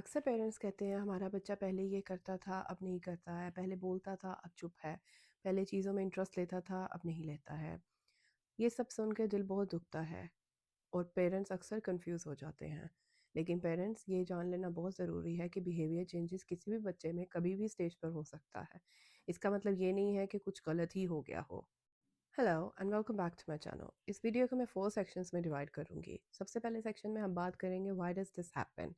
अक्सर पेरेंट्स कहते हैं हमारा बच्चा पहले ये करता था अब नहीं करता है, पहले बोलता था अब चुप है, पहले चीज़ों में इंटरेस्ट लेता था अब नहीं लेता है। ये सब सुन के दिल बहुत दुखता है और पेरेंट्स अक्सर कंफ्यूज हो जाते हैं। लेकिन पेरेंट्स ये जान लेना बहुत ज़रूरी है कि बिहेवियर चेंजेस किसी भी बच्चे में कभी भी स्टेज पर हो सकता है। इसका मतलब ये नहीं है कि कुछ गलत ही हो गया हो। Hello and welcome back to my channel. इस वीडियो को मैं 4 सेक्शंस में डिवाइड करूंगी। सबसे पहले सेक्शन में हम बात करेंगे why does this happen.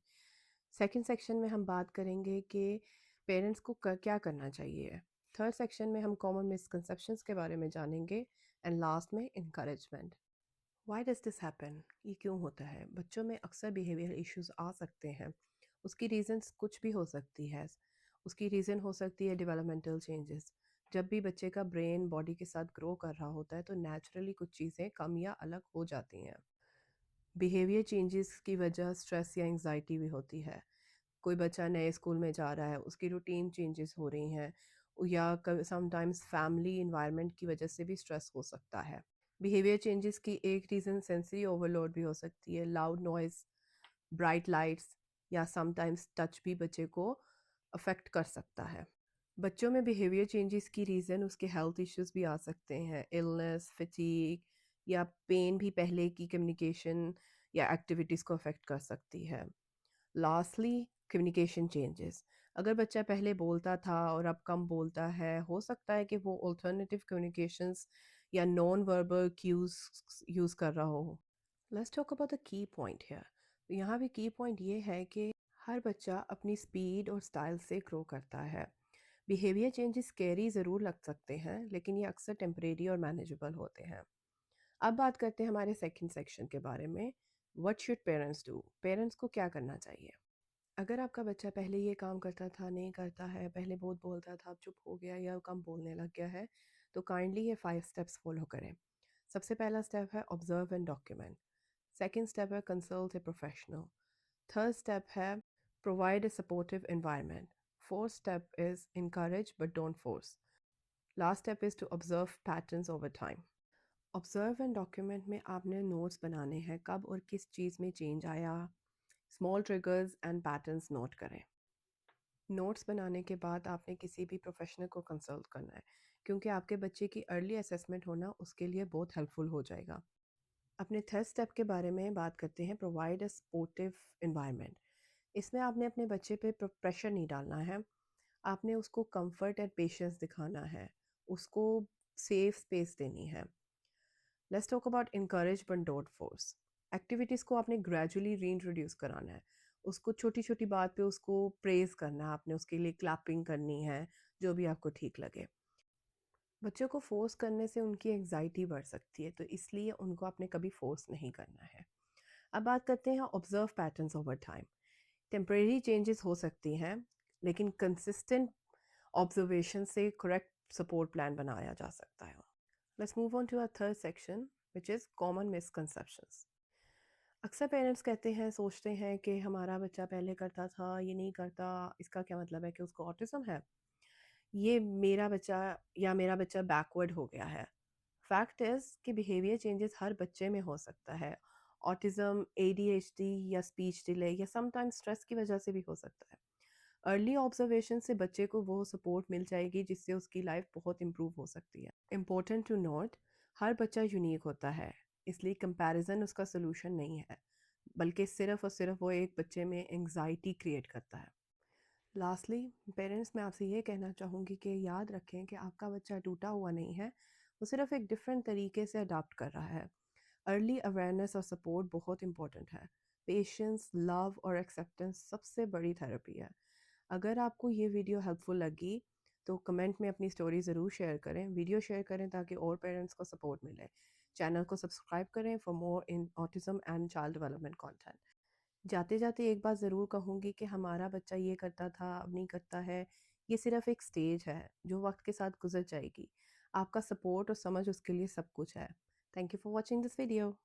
Second section में हम बात करेंगे कि पेरेंट्स को क्या करना चाहिए। थर्ड सेक्शन में हम कॉमन मिसकंसेप्शंस के बारे में जानेंगे एंड लास्ट में encouragement. Why does this happen, ये क्यों होता है। बच्चों में अक्सर बिहेवियर इश्यूज आ सकते हैं। उसकी रीजंस कुछ भी हो सकती है। उसकी रीज़न हो सकती है डेवलपमेंटल चेंजेस। जब भी बच्चे का ब्रेन बॉडी के साथ ग्रो कर रहा होता है तो नेचुरली कुछ चीज़ें कम या अलग हो जाती हैं। बिहेवियर चेंजेस की वजह स्ट्रेस या एंजाइटी भी होती है। कोई बच्चा नए स्कूल में जा रहा है, उसकी रूटीन चेंजेस हो रही हैं, या समटाइम्स फैमिली इन्वायरमेंट की वजह से भी स्ट्रेस हो सकता है। बिहेवियर चेंजेस की एक रीज़न सेंसरी ओवरलोड भी हो सकती है। लाउड नॉइज, ब्राइट लाइट्स या समटाइम्स टच भी बच्चे को अफेक्ट कर सकता है। बच्चों में बिहेवियर चेंजेस की रीज़न उसके हेल्थ इश्यूज भी आ सकते हैं। इलनेस, फटीग या पेन भी पहले की कम्युनिकेशन या एक्टिविटीज़ को अफेक्ट कर सकती है। Lastly, communication changes. अगर बच्चा पहले बोलता था और अब कम बोलता है, हो सकता है कि वो अल्टरनेटिव कम्युनिकेशंस या नॉन वर्बल क्यूज यूज़ कर रहा हो। Let's talk about the key point here. यहाँ भी की पॉइंट ये है कि हर बच्चा अपनी स्पीड और स्टाइल से ग्रो करता है। बिहेवियर चेंजेस स्कैरी ज़रूर लग सकते हैं, लेकिन ये अक्सर टेम्परेरी और मैनेजेबल होते हैं। अब बात करते हैं हमारे सेकंड सेक्शन के बारे में। What should parents do, parents को क्या करना चाहिए। अगर आपका बच्चा पहले ये काम करता था नहीं करता है, पहले बहुत बोलता था अब चुप हो गया या कम बोलने लग गया है, तो काइंडली ये 5 स्टेप्स फॉलो करें। सबसे पहला स्टेप है observe and document. Second step है consult a professional. Third step है provide a supportive environment. Fourth step is encourage but don't force. Last step is to observe patterns over time. Observe and document में आपने notes बनाने हैं, कब और किस चीज़ में चेंज आया। Small triggers and patterns note करें। नोट्स बनाने के बाद आपने किसी भी प्रोफेशनल को कंसल्ट करना है, क्योंकि आपके बच्चे की अर्ली असेसमेंट होना उसके लिए बहुत हेल्पफुल हो जाएगा। अपने थर्ड स्टेप के बारे में बात करते हैं, प्रोवाइड अ सपोर्टिव इन्वायरमेंट। इसमें आपने अपने बच्चे पे प्रेशर नहीं डालना है। आपने उसको कंफर्ट एंड पेशेंस दिखाना है, उसको सेफ स्पेस देनी है। Let's talk about encourage but don't force. Activities को आपने ग्रेजुअली रीइंट्रोड्यूस कराना है। उसको छोटी छोटी बात पे उसको प्रेज करना है, आपने उसके लिए क्लैपिंग करनी है, जो भी आपको ठीक लगे। बच्चों को फोर्स करने से उनकी एंग्जाइटी बढ़ सकती है, तो इसलिए उनको आपने कभी फोर्स नहीं करना है। अब बात करते हैं observe patterns over time. Temporary changes हो सकती हैं, लेकिन कंसिस्टेंट ऑब्जर्वेशन से करेक्ट सपोर्ट प्लान बनाया जा सकता है। Let's move on to a third section which is common misconceptions. अक्सर पेरेंट्स कहते हैं, सोचते हैं कि हमारा बच्चा पहले करता था ये नहीं करता, इसका क्या मतलब है कि उसको ऑटिज्म है, ये मेरा बच्चा बैकवर्ड हो गया है। फैक्ट इज़ कि बिहेवियर चेंजेस हर बच्चे में हो सकता है। ऑटिज्म, एडीएचडी या स्पीच डिले या समटाइम्स स्ट्रेस की वजह से भी हो सकता है। अर्ली ऑब्जर्वेशन से बच्चे को वो सपोर्ट मिल जाएगी जिससे उसकी लाइफ बहुत इंप्रूव हो सकती है। इम्पोर्टेंट टू नोट, हर बच्चा यूनिक होता है, इसलिए कंपैरिजन उसका सोल्यूशन नहीं है, बल्कि सिर्फ और सिर्फ वो एक बच्चे में एंग्जाइटी क्रिएट करता है। लास्टली, पेरेंट्स, मैं आपसे ये कहना चाहूँगी कि याद रखें कि आपका बच्चा टूटा हुआ नहीं है, वो सिर्फ एक डिफरेंट तरीके से अडाप्ट कर रहा है। अर्ली अवेयरनेस और सपोर्ट बहुत इंपॉर्टेंट है। पेशेंस, लव और एक्सेप्टेंस सबसे बड़ी थेरेपी है। अगर आपको ये वीडियो हेल्पफुल लगी तो कमेंट में अपनी स्टोरी ज़रूर शेयर करें, वीडियो शेयर करें ताकि और पेरेंट्स को सपोर्ट मिले। चैनल को सब्सक्राइब करें for more in autism and child development content. जाते जाते एक बात ज़रूर कहूँगी कि हमारा बच्चा ये करता था अब नहीं करता है, ये सिर्फ एक स्टेज है जो वक्त के साथ गुजर जाएगी। आपका सपोर्ट और समझ उसके लिए सब कुछ है। Thank you for watching this video.